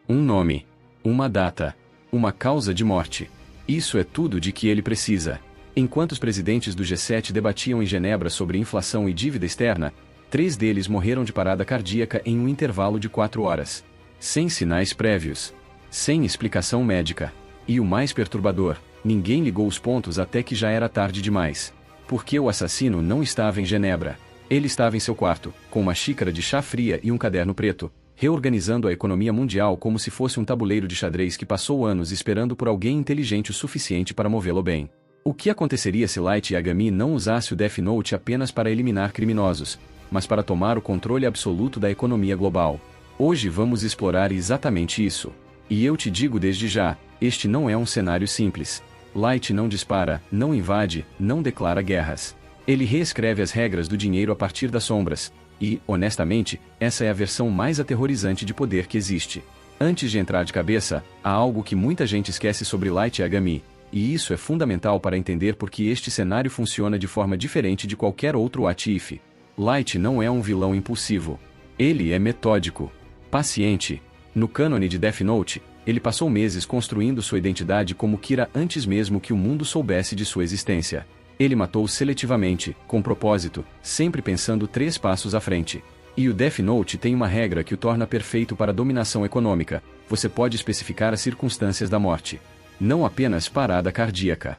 Um nome. Uma data. Uma causa de morte. Isso é tudo de que ele precisa. Enquanto os presidentes do G7 debatiam em Genebra sobre inflação e dívida externa, 3 deles morreram de parada cardíaca em um intervalo de 4 horas. Sem sinais prévios. Sem explicação médica. E o mais perturbador, ninguém ligou os pontos até que já era tarde demais. Porque o assassino não estava em Genebra. Ele estava em seu quarto, com uma xícara de chá fria e um caderno preto, reorganizando a economia mundial como se fosse um tabuleiro de xadrez que passou anos esperando por alguém inteligente o suficiente para movê-lo bem. O que aconteceria se Light Yagami não usasse o Death Note apenas para eliminar criminosos, mas para tomar o controle absoluto da economia global? Hoje vamos explorar exatamente isso. E eu te digo desde já, este não é um cenário simples. Light não dispara, não invade, não declara guerras. Ele reescreve as regras do dinheiro a partir das sombras. E, honestamente, essa é a versão mais aterrorizante de poder que existe. Antes de entrar de cabeça, há algo que muita gente esquece sobre Light Yagami, e isso é fundamental para entender por que este cenário funciona de forma diferente de qualquer outro What If. Light não é um vilão impulsivo. Ele é metódico. Paciente. No cânone de Death Note, ele passou meses construindo sua identidade como Kira antes mesmo que o mundo soubesse de sua existência. Ele matou seletivamente, com propósito, sempre pensando 3 passos à frente. E o Death Note tem uma regra que o torna perfeito para a dominação econômica: você pode especificar as circunstâncias da morte. Não apenas parada cardíaca.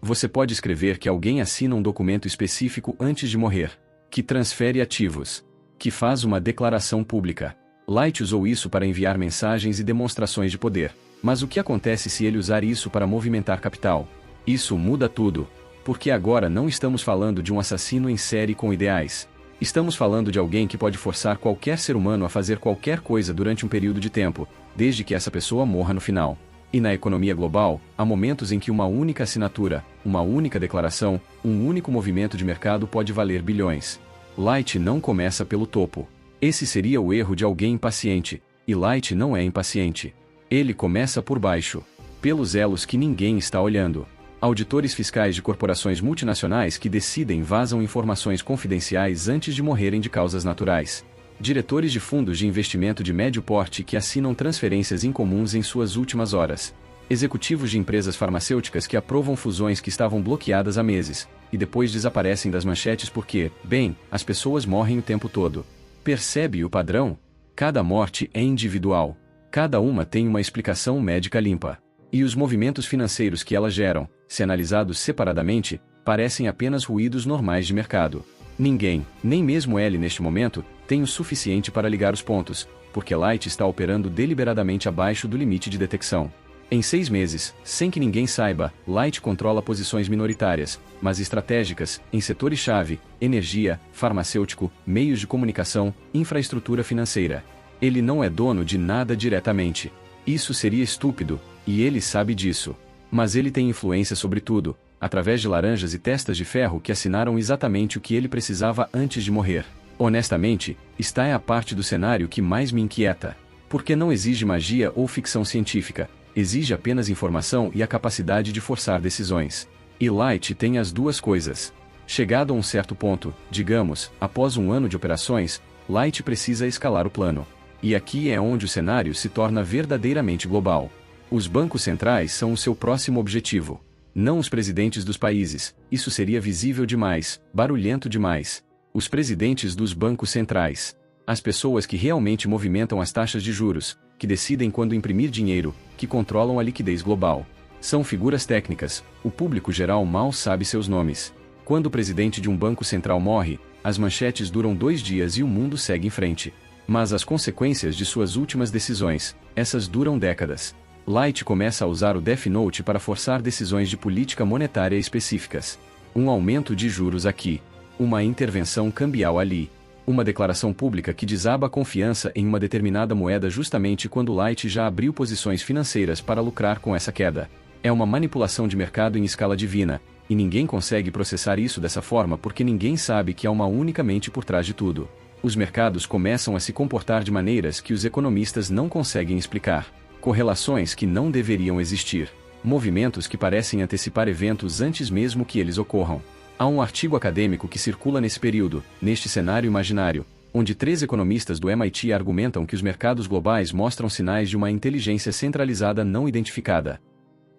Você pode escrever que alguém assina um documento específico antes de morrer, que transfere ativos, que faz uma declaração pública. Light usou isso para enviar mensagens e demonstrações de poder. Mas o que acontece se ele usar isso para movimentar capital? Isso muda tudo. Porque agora não estamos falando de um assassino em série com ideais. Estamos falando de alguém que pode forçar qualquer ser humano a fazer qualquer coisa durante um período de tempo, desde que essa pessoa morra no final. E na economia global, há momentos em que uma única assinatura, uma única declaração, um único movimento de mercado pode valer bilhões. Light não começa pelo topo. Esse seria o erro de alguém impaciente, e Light não é impaciente. Ele começa por baixo, pelos elos que ninguém está olhando. Auditores fiscais de corporações multinacionais que decidem vazam informações confidenciais antes de morrerem de causas naturais. Diretores de fundos de investimento de médio porte que assinam transferências incomuns em suas últimas horas. Executivos de empresas farmacêuticas que aprovam fusões que estavam bloqueadas há meses, e depois desaparecem das manchetes porque, bem, as pessoas morrem o tempo todo. Percebe o padrão? Cada morte é individual. Cada uma tem uma explicação médica limpa. E os movimentos financeiros que elas geram, se analisados separadamente, parecem apenas ruídos normais de mercado. Ninguém, nem mesmo ele neste momento, tem o suficiente para ligar os pontos, porque Light está operando deliberadamente abaixo do limite de detecção. Em 6 meses, sem que ninguém saiba, Light controla posições minoritárias, mas estratégicas, em setores-chave, energia, farmacêutico, meios de comunicação, infraestrutura financeira. Ele não é dono de nada diretamente. Isso seria estúpido, e ele sabe disso. Mas ele tem influência sobre tudo, através de laranjas e testas de ferro que assinaram exatamente o que ele precisava antes de morrer. Honestamente, esta é a parte do cenário que mais me inquieta. Porque não exige magia ou ficção científica. Exige apenas informação e a capacidade de forçar decisões. E Light tem as duas coisas. Chegado a um certo ponto, digamos, após um ano de operações, Light precisa escalar o plano. E aqui é onde o cenário se torna verdadeiramente global. Os bancos centrais são o seu próximo objetivo. Não os presidentes dos países, isso seria visível demais, barulhento demais. Os presidentes dos bancos centrais. As pessoas que realmente movimentam as taxas de juros, que decidem quando imprimir dinheiro, que controlam a liquidez global. São figuras técnicas, o público geral mal sabe seus nomes. Quando o presidente de um banco central morre, as manchetes duram 2 dias e o mundo segue em frente. Mas as consequências de suas últimas decisões, essas duram décadas. Light começa a usar o Death Note para forçar decisões de política monetária específicas. Um aumento de juros aqui. Uma intervenção cambial ali. Uma declaração pública que desaba a confiança em uma determinada moeda justamente quando Light já abriu posições financeiras para lucrar com essa queda. É uma manipulação de mercado em escala divina, e ninguém consegue processar isso dessa forma porque ninguém sabe que há uma única mente por trás de tudo. Os mercados começam a se comportar de maneiras que os economistas não conseguem explicar. Correlações que não deveriam existir. Movimentos que parecem antecipar eventos antes mesmo que eles ocorram. Há um artigo acadêmico que circula nesse período, neste cenário imaginário, onde 3 economistas do MIT argumentam que os mercados globais mostram sinais de uma inteligência centralizada não identificada.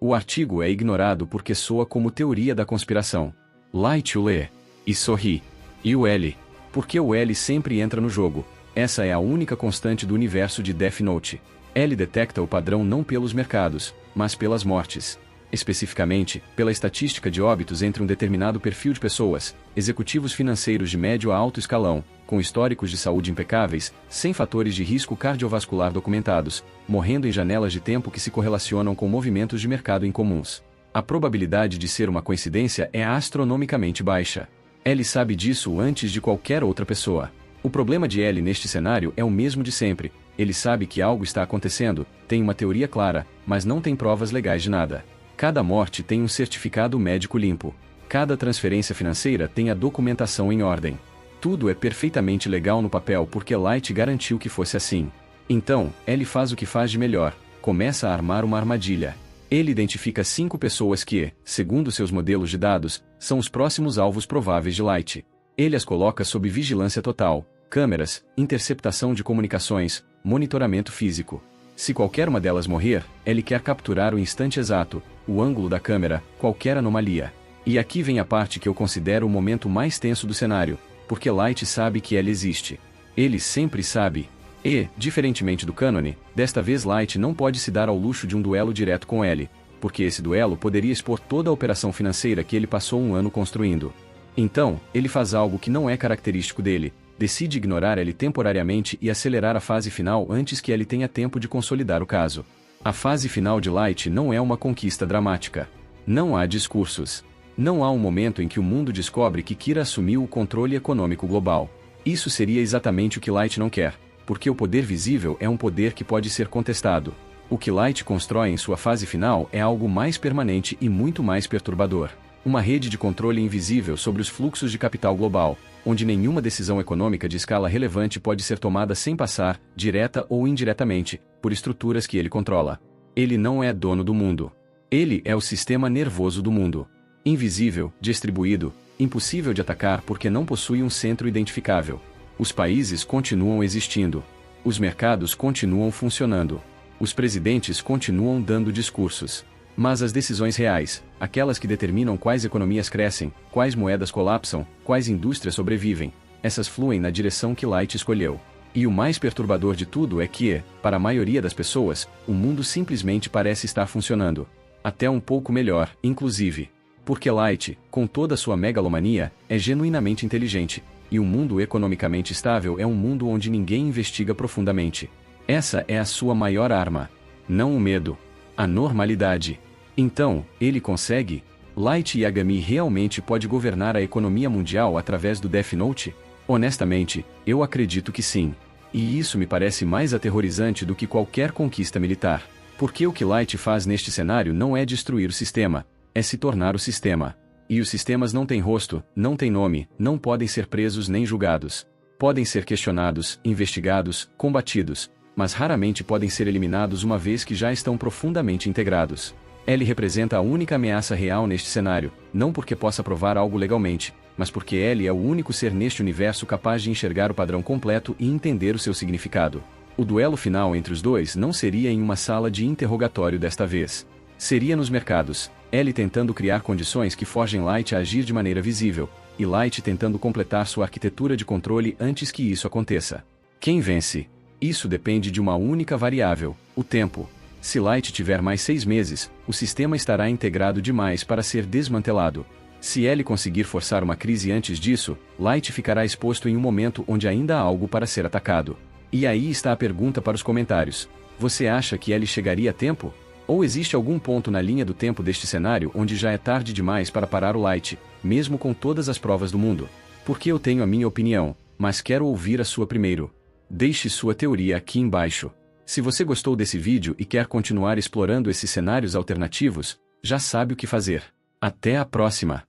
O artigo é ignorado porque soa como teoria da conspiração. Light o lê e sorri. E o L? Porque o L sempre entra no jogo. Essa é a única constante do universo de Death Note. L detecta o padrão não pelos mercados, mas pelas mortes. Especificamente, pela estatística de óbitos entre um determinado perfil de pessoas, executivos financeiros de médio a alto escalão, com históricos de saúde impecáveis, sem fatores de risco cardiovascular documentados, morrendo em janelas de tempo que se correlacionam com movimentos de mercado incomuns. A probabilidade de ser uma coincidência é astronomicamente baixa. L sabe disso antes de qualquer outra pessoa. O problema de L neste cenário é o mesmo de sempre. Ele sabe que algo está acontecendo, tem uma teoria clara, mas não tem provas legais de nada. Cada morte tem um certificado médico limpo. Cada transferência financeira tem a documentação em ordem. Tudo é perfeitamente legal no papel porque Light garantiu que fosse assim. Então, ele faz o que faz de melhor, começa a armar uma armadilha. Ele identifica 5 pessoas que, segundo seus modelos de dados, são os próximos alvos prováveis de Light. Ele as coloca sob vigilância total, câmeras, interceptação de comunicações, monitoramento físico. Se qualquer uma delas morrer, ele quer capturar o instante exato, o ângulo da câmera, qualquer anomalia. E aqui vem a parte que eu considero o momento mais tenso do cenário, porque Light sabe que ela existe. Ele sempre sabe. E, diferentemente do cânone, desta vez Light não pode se dar ao luxo de um duelo direto com L, porque esse duelo poderia expor toda a operação financeira que ele passou um ano construindo. Então, ele faz algo que não é característico dele, decide ignorar L temporariamente e acelerar a fase final antes que L tenha tempo de consolidar o caso. A fase final de Light não é uma conquista dramática. Não há discursos. Não há um momento em que o mundo descobre que Kira assumiu o controle econômico global. Isso seria exatamente o que Light não quer, porque o poder visível é um poder que pode ser contestado. O que Light constrói em sua fase final é algo mais permanente e muito mais perturbador. Uma rede de controle invisível sobre os fluxos de capital global, onde nenhuma decisão econômica de escala relevante pode ser tomada sem passar, direta ou indiretamente, por estruturas que ele controla. Ele não é dono do mundo. Ele é o sistema nervoso do mundo. Invisível, distribuído, impossível de atacar porque não possui um centro identificável. Os países continuam existindo. Os mercados continuam funcionando. Os presidentes continuam dando discursos. Mas as decisões reais, aquelas que determinam quais economias crescem, quais moedas colapsam, quais indústrias sobrevivem, essas fluem na direção que Light escolheu. E o mais perturbador de tudo é que, para a maioria das pessoas, o mundo simplesmente parece estar funcionando. Até um pouco melhor, inclusive. Porque Light, com toda a sua megalomania, é genuinamente inteligente, e um mundo economicamente estável é um mundo onde ninguém investiga profundamente. Essa é a sua maior arma. Não o medo. A normalidade. Então, ele consegue? Light Yagami realmente pode governar a economia mundial através do Death Note? Honestamente, eu acredito que sim. E isso me parece mais aterrorizante do que qualquer conquista militar. Porque o que Light faz neste cenário não é destruir o sistema, é se tornar o sistema. E os sistemas não têm rosto, não têm nome, não podem ser presos nem julgados. Podem ser questionados, investigados, combatidos, mas raramente podem ser eliminados uma vez que já estão profundamente integrados. Ele representa a única ameaça real neste cenário, não porque possa provar algo legalmente, mas porque ele é o único ser neste universo capaz de enxergar o padrão completo e entender o seu significado. O duelo final entre os dois não seria em uma sala de interrogatório desta vez. Seria nos mercados, ele tentando criar condições que forjem Light a agir de maneira visível, e Light tentando completar sua arquitetura de controle antes que isso aconteça. Quem vence? Isso depende de uma única variável, o tempo. Se Light tiver mais 6 meses, o sistema estará integrado demais para ser desmantelado. Se ele conseguir forçar uma crise antes disso, Light ficará exposto em um momento onde ainda há algo para ser atacado. E aí está a pergunta para os comentários. Você acha que ele chegaria a tempo? Ou existe algum ponto na linha do tempo deste cenário onde já é tarde demais para parar o Light, mesmo com todas as provas do mundo? Porque eu tenho a minha opinião, mas quero ouvir a sua primeiro. Deixe sua teoria aqui embaixo. Se você gostou desse vídeo e quer continuar explorando esses cenários alternativos, já sabe o que fazer. Até a próxima!